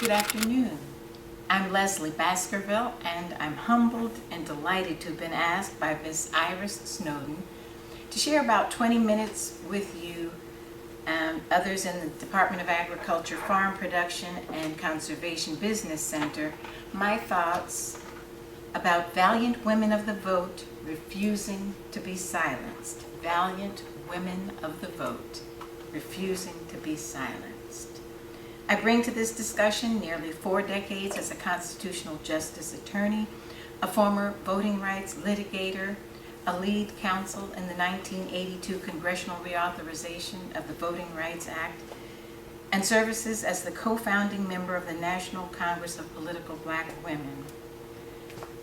Good afternoon. I'm Lezli Baskerville, and I'm humbled and delighted to have been asked by Ms. Iris Snowden to share about 20 minutes with you and others in the Department of Agriculture, Farm Production, and Conservation Business Center my thoughts about valiant women of the vote refusing to be silenced. Valiant women of the vote refusing to be silenced. I bring to this discussion nearly 4 decades as a constitutional justice attorney, a former voting rights litigator, a lead counsel in the 1982 Congressional Reauthorization of the Voting Rights Act, and services as the co-founding member of the National Congress of Political Black Women.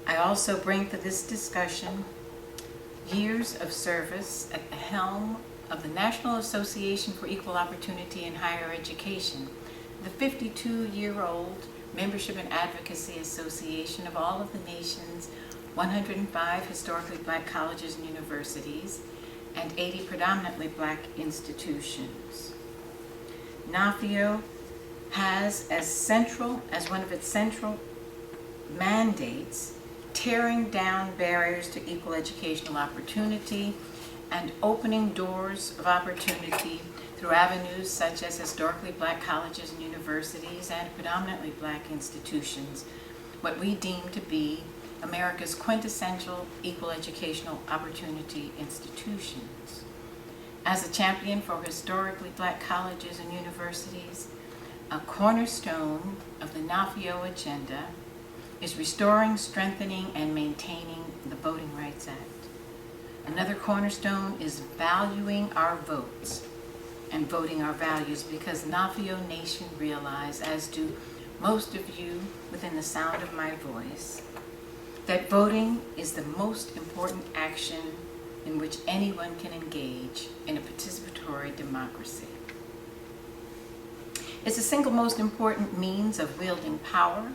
I also bring to this discussion years of service at the helm of the National Association for Equal Opportunity in Higher Education, the 52-year-old Membership and Advocacy Association of all of the nation's 105 historically black colleges and universities and 80 predominantly black institutions. NAFEO has as one of its central mandates tearing down barriers to equal educational opportunity and opening doors of opportunity through avenues such as historically black colleges and universities and predominantly black institutions, what we deem to be America's quintessential equal educational opportunity institutions. As a champion for historically black colleges and universities, a cornerstone of the NAFEO agenda is restoring, strengthening, and maintaining the Voting Rights Act. Another cornerstone is valuing our votes and voting our values, because NAFEO Nation realize, as do most of you within the sound of my voice, that voting is the most important action in which anyone can engage in a participatory democracy. It's the single most important means of wielding power,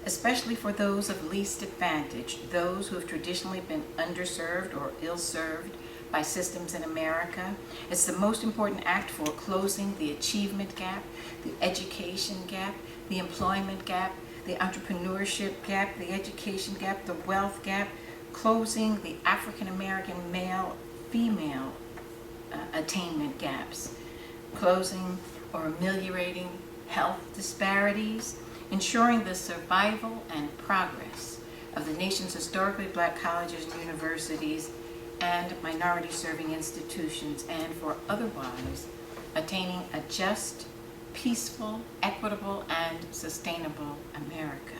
especially for those of least advantage, those who have traditionally been underserved or ill-served by systems in America. It's the most important act for closing the achievement gap, the education gap, the employment gap, the entrepreneurship gap, the education gap, the wealth gap, closing the African-American male-female attainment gaps, closing or ameliorating health disparities, ensuring the survival and progress of the nation's historically black colleges and universities and minority-serving institutions, and for otherwise attaining a just, peaceful, equitable, and sustainable America.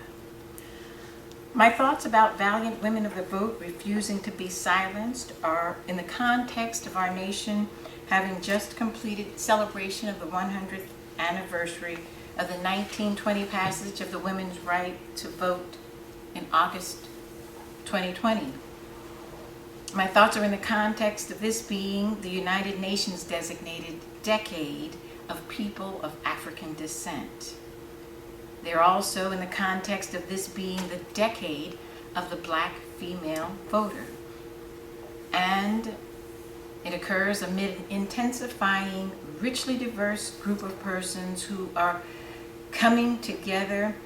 My thoughts about valiant women of the vote refusing to be silenced are in the context of our nation having just completed celebration of the 100th anniversary of the 1920 passage of the women's right to vote in August 2020. My thoughts are in the context of this being the United Nations designated decade of people of African descent. They're also in the context of this being the decade of the black female voter. And it occurs amid an intensifying, richly diverse group of persons who are coming together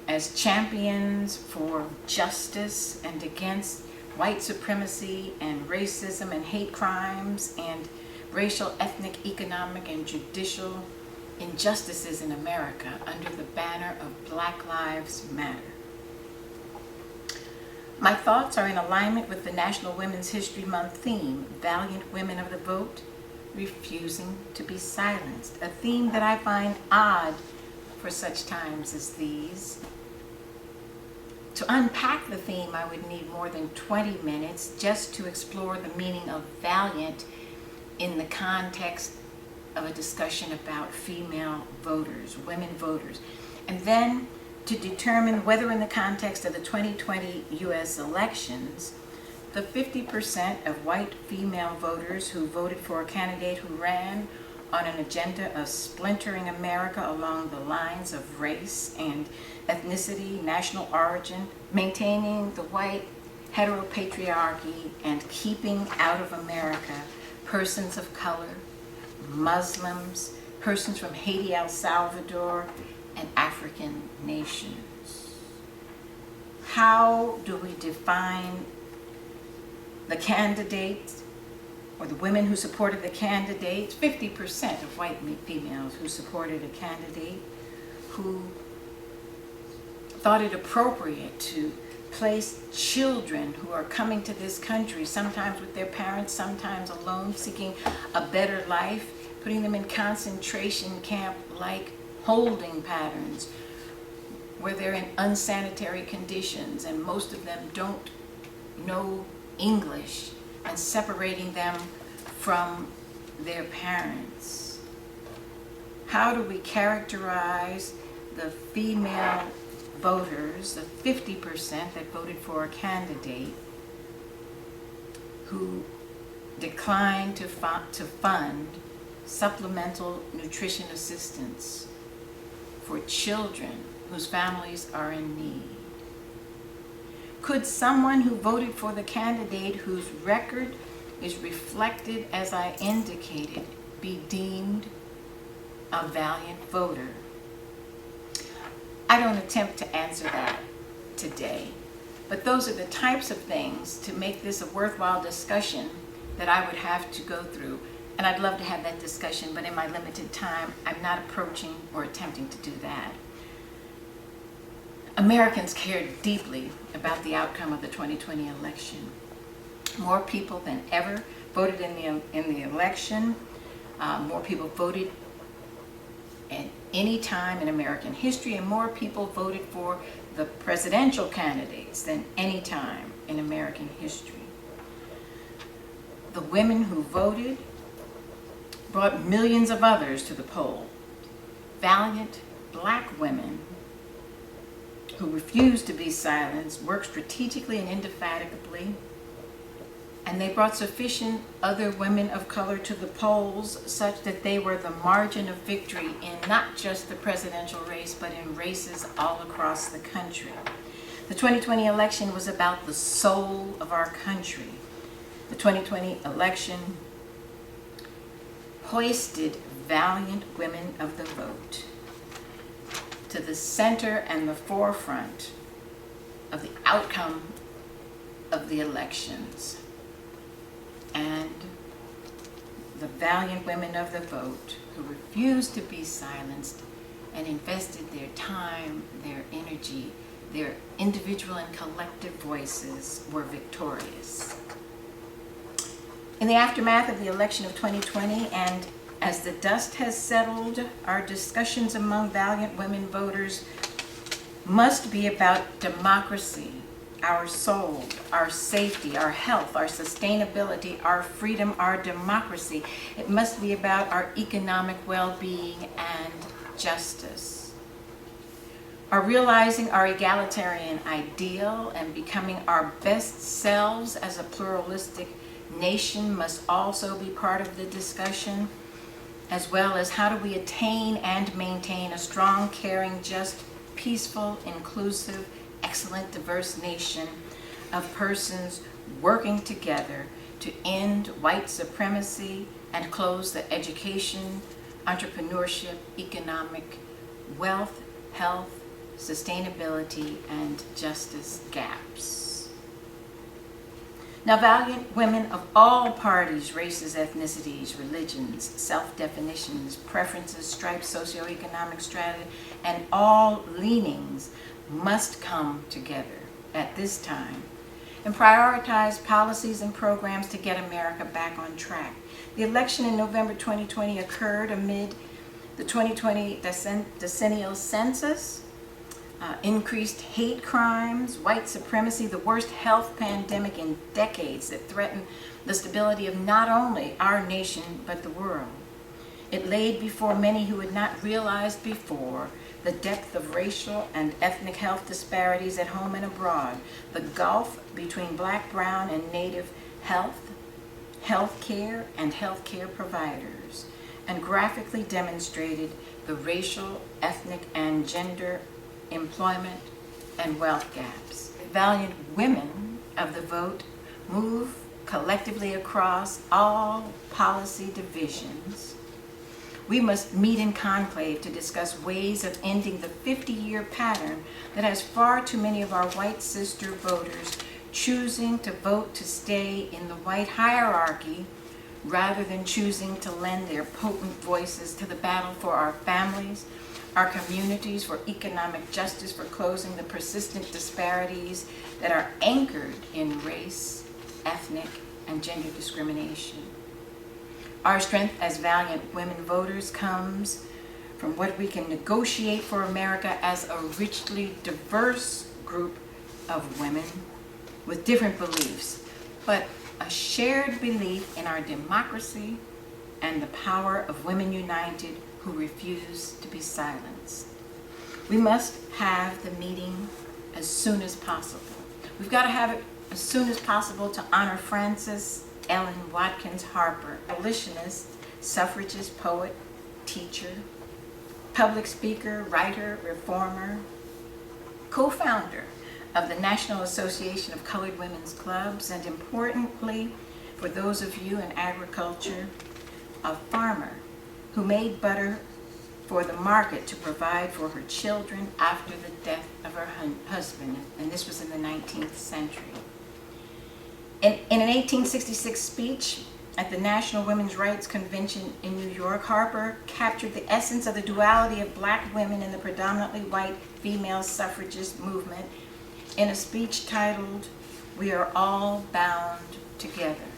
as champions for justice and against white supremacy and racism and hate crimes and racial, ethnic, economic, and judicial injustices in America under the banner of Black Lives Matter. My thoughts are in alignment with the National Women's History Month theme, Valiant Women of the Vote, Refusing to be Silenced, a theme that I find odd for such times as these. To unpack the theme, I would need more than 20 minutes just to explore the meaning of valiant in the context of a discussion about female voters, women voters, and then to determine whether in the context of the 2020 U.S. elections, the 50% of white female voters who voted for a candidate who ran on an agenda of splintering America along the lines of race and ethnicity, national origin, maintaining the white heteropatriarchy, and keeping out of America persons of color, Muslims, persons from Haiti, El Salvador, and African nations. How do we define the candidates or the women who supported the candidates? 50% of white females who supported a candidate who thought it appropriate to place children who are coming to this country, sometimes with their parents, sometimes alone, seeking a better life, putting them in concentration camp-like holding patterns where they're in unsanitary conditions and most of them don't know English, and separating them from their parents. How do we characterize the female voters, the 50% that voted for a candidate who declined to fund supplemental nutrition assistance for children whose families are in need? Could someone who voted for the candidate whose record is reflected as I indicated be deemed a valiant voter? I don't attempt to answer that today, but those are the types of things to make this a worthwhile discussion that I would have to go through. And I'd love to have that discussion, but in my limited time, I'm not approaching or attempting to do that. Americans cared deeply about the outcome of the 2020 election. More people than ever voted in the election. More people voted at any time in American history, and more people voted for the presidential candidates than any time in American history. The women who voted brought millions of others to the poll. Valiant black women who refused to be silenced, worked strategically and indefatigably, and they brought sufficient other women of color to the polls such that they were the margin of victory in not just the presidential race, but in races all across the country. The 2020 election was about the soul of our country. The 2020 election hoisted valiant women of the vote to the center and the forefront of the outcome of the elections. And the valiant women of the vote who refused to be silenced and invested their time, their energy, their individual and collective voices were victorious. In the aftermath of the election of 2020, and as the dust has settled, our discussions among valiant women voters must be about democracy, our soul, our safety, our health, our sustainability, our freedom, our democracy. It must be about our economic well-being and justice. Our realizing our egalitarian ideal and becoming our best selves as a pluralistic nation must also be part of the discussion, as well as how do we attain and maintain a strong, caring, just, peaceful, inclusive, excellent, diverse nation of persons working together to end white supremacy and close the education, entrepreneurship, economic, wealth, health, sustainability, and justice gaps. Now, valiant women of all parties, races, ethnicities, religions, self-definitions, preferences, stripes, socioeconomic strata, and all leanings must come together at this time and prioritize policies and programs to get America back on track. The election in November 2020 occurred amid the 2020 decennial census, increased hate crimes, white supremacy, the worst health pandemic in decades that threatened the stability of not only our nation but the world. It laid before many who had not realized before the depth of racial and ethnic health disparities at home and abroad, the gulf between black, brown, and native health care, and health care providers, and graphically demonstrated the racial, ethnic, and gender employment and wealth gaps. Valiant women of the vote move collectively across all policy divisions. We must meet in conclave to discuss ways of ending the 50-year pattern that has far too many of our white sister voters choosing to vote to stay in the white hierarchy rather than choosing to lend their potent voices to the battle for our families, our communities, for economic justice, for closing the persistent disparities that are anchored in race, ethnic, and gender discrimination. Our strength as valiant women voters comes from what we can negotiate for America as a richly diverse group of women with different beliefs, but a shared belief in our democracy and the power of women united who refuse to be silenced. We must have the meeting as soon as possible. We've got to have it as soon as possible to honor Frances Ellen Watkins Harper, abolitionist, suffragist, poet, teacher, public speaker, writer, reformer, co-founder of the National Association of Colored Women's Clubs, and importantly, for those of you in agriculture, a farmer who made butter for the market to provide for her children after the death of her husband, and this was in the 19th century. In an 1866 speech at the National Women's Rights Convention in New York, Harper captured the essence of the duality of black women in the predominantly white female suffragist movement in a speech titled, "We Are All Bound Together."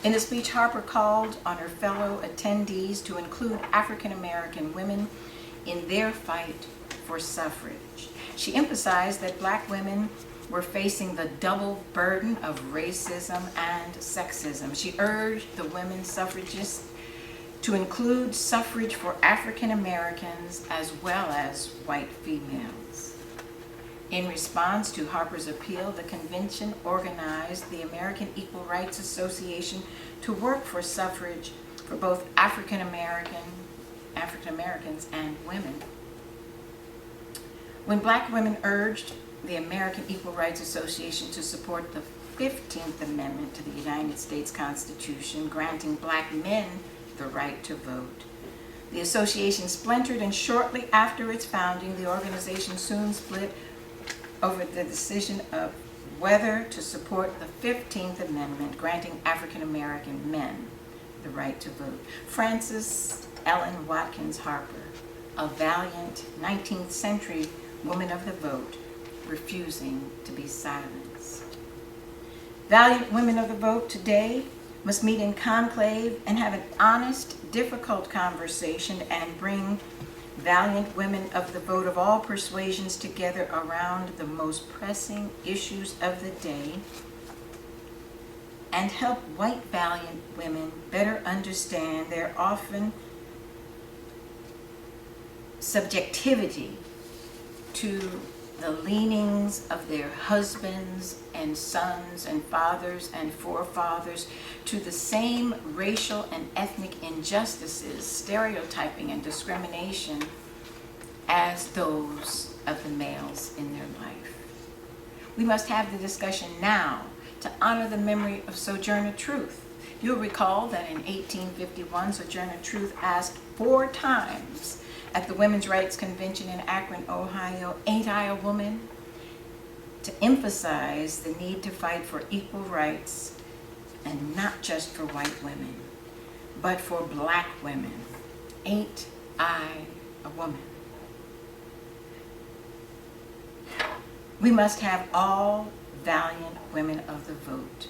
In the speech, Harper called on her fellow attendees to include African American women in their fight for suffrage. She emphasized that black women were facing the double burden of racism and sexism. She urged the women suffragists to include suffrage for African Americans as well as white females. In response to Harper's appeal, the convention organized the American Equal Rights Association to work for suffrage for both African Americans and women. When black women urged the American Equal Rights Association to support the 15th Amendment to the United States Constitution, granting black men the right to vote, the association splintered, and shortly after its founding, the organization soon split over the decision of whether to support the 15th Amendment, granting African American men the right to vote. Frances Ellen Watkins Harper, a valiant 19th century woman of the vote, refusing to be silenced. Valiant women of the vote today must meet in conclave and have an honest, difficult conversation and bring valiant women of the vote of all persuasions together around the most pressing issues of the day and help white valiant women better understand their often subjectivity to the leanings of their husbands and sons and fathers and forefathers, to the same racial and ethnic injustices, stereotyping and discrimination as those of the males in their life. We must have the discussion now to honor the memory of Sojourner Truth. You'll recall that in 1851, Sojourner Truth asked 4 times at the Women's Rights Convention in Akron, Ohio, "Ain't I a woman?" to emphasize the need to fight for equal rights, and not just for white women, but for black women. Ain't I a woman? We must have all valiant women of the vote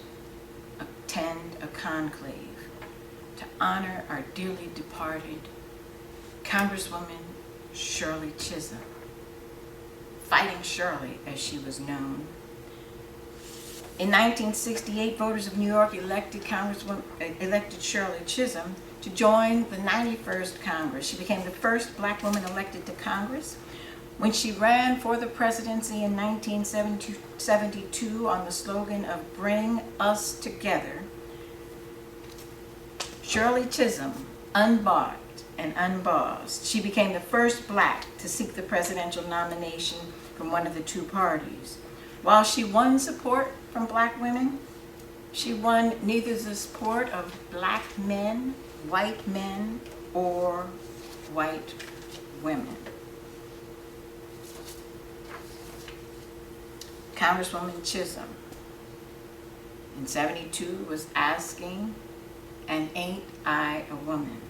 attend a conclave to honor our dearly departed Congresswoman Shirley Chisholm, Fighting Shirley as she was known. In 1968, voters of New York elected Shirley Chisholm to join the 91st Congress. She became the first black woman elected to Congress. When she ran for the presidency in 1972 on the slogan of "Bring Us Together," Shirley Chisholm unbought and unbossed. She became the first black to seek the presidential nomination from one of the 2 parties. While she won support from black women, she won neither the support of black men, white men, or white women. Congresswoman Chisholm in '72 was asking, "And ain't I a woman?"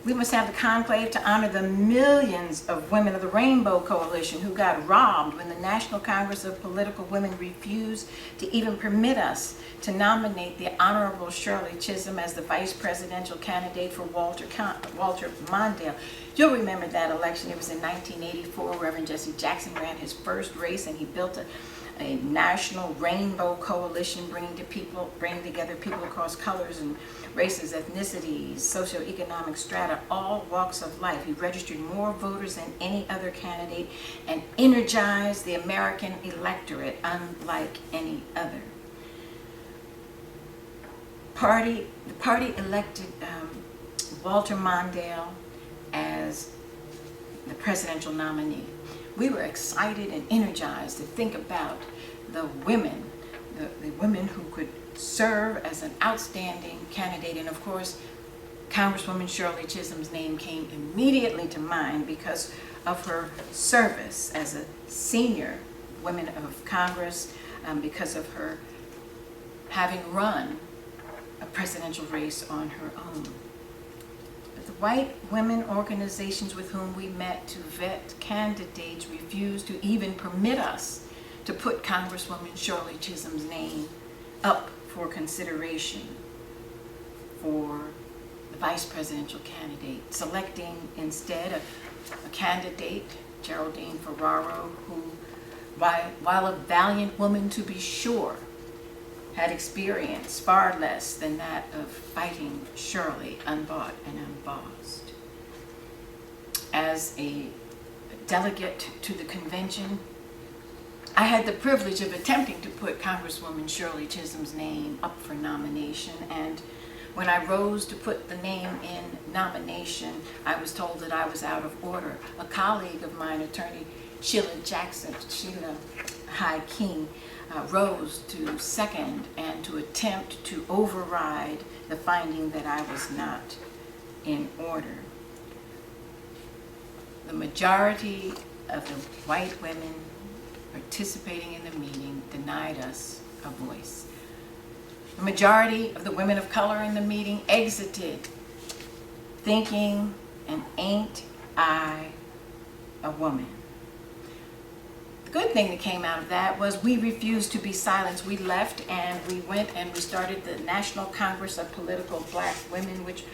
We must have the conclave to honor the millions of women of the Rainbow Coalition who got robbed when the National Congress of Political Women refused to even permit us to nominate the Honorable Shirley Chisholm as the vice presidential candidate for Walter Mondale. You'll remember that election. It was in 1984. Reverend Jesse Jackson ran his first race, and he built a national rainbow coalition bringing together people across colors and races, ethnicities, socioeconomic strata, all walks of life. He registered more voters than any other candidate and energized the American electorate unlike any other. The party elected Walter Mondale as the presidential nominee. We were excited and energized to think about the women, the women who could serve as an outstanding candidate. And of course, Congresswoman Shirley Chisholm's name came immediately to mind because of her service as a senior woman of Congress, because of her having run a presidential race on her own. But the white women organizations with whom we met to vet candidates refused to even permit us to put Congresswoman Shirley Chisholm's name up for consideration for the vice presidential candidate, selecting instead a candidate, Geraldine Ferraro, who, while a valiant woman to be sure, had experience far less than that of fighting Shirley unbought and unbossed. As a delegate to the convention, I had the privilege of attempting to put Congresswoman Shirley Chisholm's name up for nomination, and when I rose to put the name in nomination, I was told that I was out of order. A colleague of mine, attorney Sheila High King, rose to second and to attempt to override the finding that I was not in order. The majority of the white women participating in the meeting denied us a voice. The majority of the women of color in the meeting exited thinking, "And ain't I a woman?" The good thing that came out of that was we refused to be silenced. We left and we went and we started the National Congress of Political Black Women, which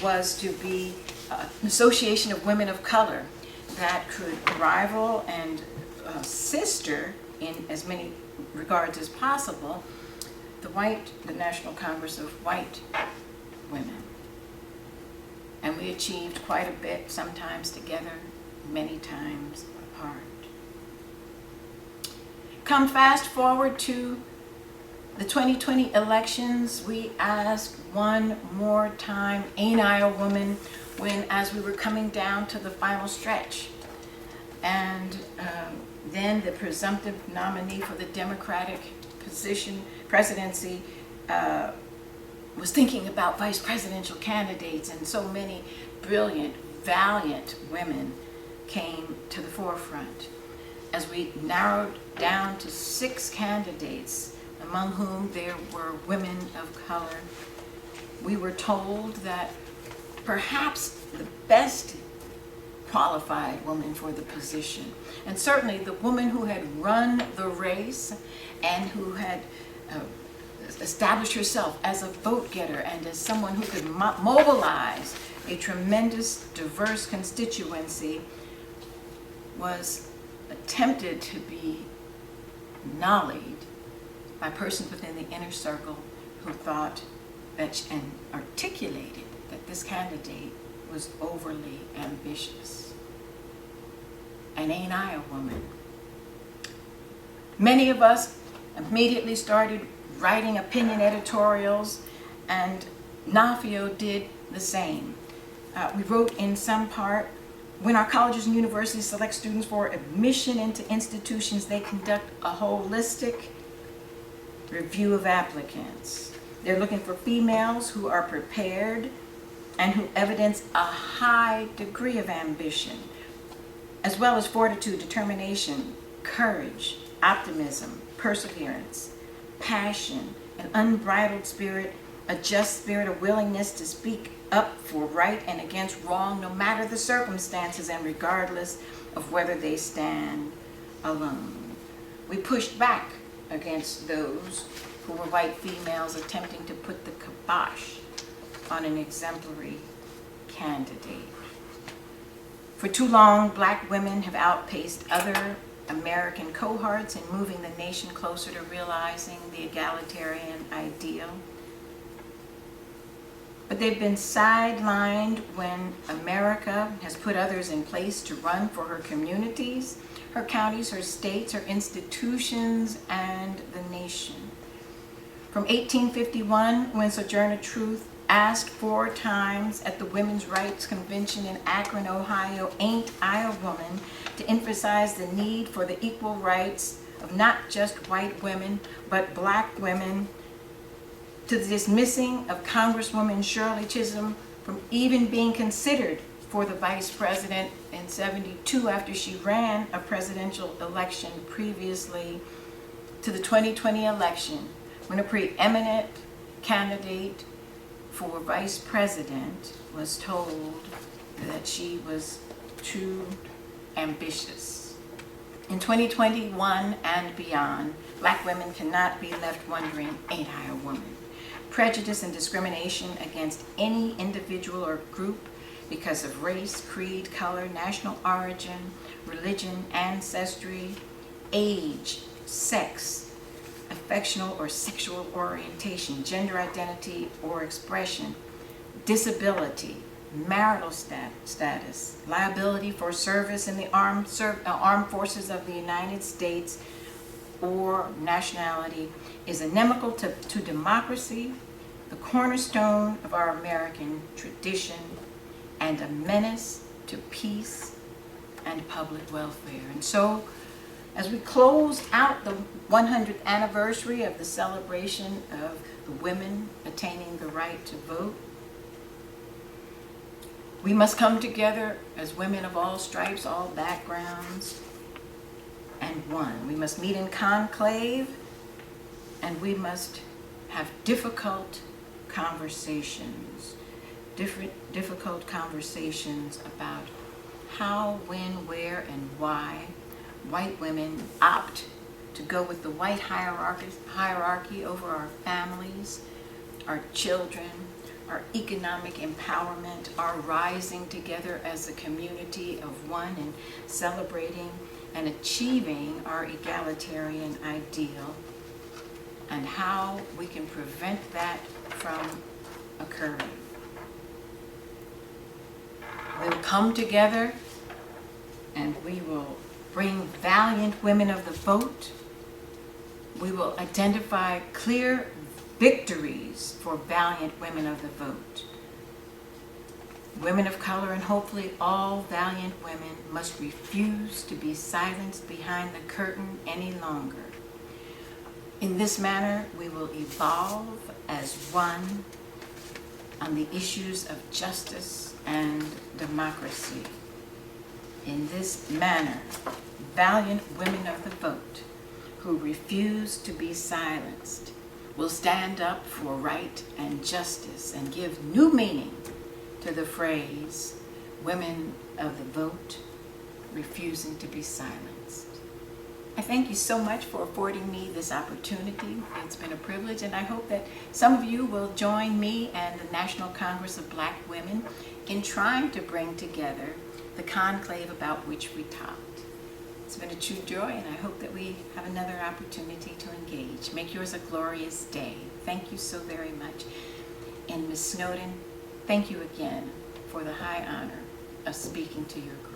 was to be an association of women of color that could rival and sister in as many regards as possible the National Congress of White Women. And we achieved quite a bit, sometimes together, many times apart. Come fast forward to the 2020 elections, we asked one more time, "Ain't I a woman?" when, as we were coming down to the final stretch. And then the presumptive nominee for the Democratic presidency was thinking about vice presidential candidates, and so many brilliant, valiant women came to the forefront. As we narrowed down to 6 candidates, among whom there were women of color, we were told that perhaps the best qualified woman for the position, and certainly the woman who had run the race and who had established herself as a vote getter and as someone who could mobilize a tremendous diverse constituency, was attempted to be nollied by persons within the inner circle who thought that and articulated that this candidate was overly ambitious. And ain't I a woman? Many of us immediately started writing opinion editorials, and NAFEO did the same. We wrote in some part, "When our colleges and universities select students for admission into institutions, they conduct a holistic review of applicants. They're looking for females who are prepared and who evidence a high degree of ambition, as well as fortitude, determination, courage, optimism, perseverance, passion, an unbridled spirit, a just spirit, a willingness to speak up for right and against wrong, no matter the circumstances and regardless of whether they stand alone. We pushed back against those who were white females attempting to put the kibosh on an exemplary candidate. For too long, black women have outpaced other American cohorts in moving the nation closer to realizing the egalitarian ideal. But they've been sidelined when America has put others in place to run for her communities, her counties, her states, her institutions, and the nation. From 1851, when Sojourner Truth asked 4 times at the Women's Rights Convention in Akron, Ohio, "Ain't I a woman?" to emphasize the need for the equal rights of not just white women, but black women, to the dismissing of Congresswoman Shirley Chisholm from even being considered for the vice president in '72 after she ran a presidential election previously to the 2020 election, when a preeminent candidate for vice president was told that she was too ambitious. In 2021 and beyond, black women cannot be left wondering, ain't I a woman? Prejudice and discrimination against any individual or group because of race, creed, color, national origin, religion, ancestry, age, sex, affectional or sexual orientation, gender identity or expression, disability, marital status, liability for service in the armed forces of the United States, or nationality, is inimical to democracy, the cornerstone of our American tradition, and a menace to peace and public welfare. And so, as we close out the 100th anniversary of the celebration of the women attaining the right to vote, we must come together as women of all stripes, all backgrounds, and one. We must meet in conclave, and we must have difficult conversations about how, when, where, and why white women opt to go with the white hierarchy over our families, our children, our economic empowerment, our rising together as a community of one and celebrating and achieving our egalitarian ideal, and how we can prevent that from occurring. We'll come together and we will bring valiant women of the vote. We will identify clear victories for valiant women of the vote. Women of color, and hopefully all valiant women, must refuse to be silenced behind the curtain any longer. In this manner, we will evolve as one on the issues of justice and democracy. In this manner, valiant women of the vote who refuse to be silenced will stand up for right and justice and give new meaning to the phrase, women of the vote refusing to be silenced. I thank you so much for affording me this opportunity. It's been a privilege, and I hope that some of you will join me and the National Congress of Black Women in trying to bring together the conclave about which we talked. It's been a true joy, and I hope that we have another opportunity to engage. Make yours a glorious day. Thank you so very much. And Ms. Snowden, thank you again for the high honor of speaking to your group.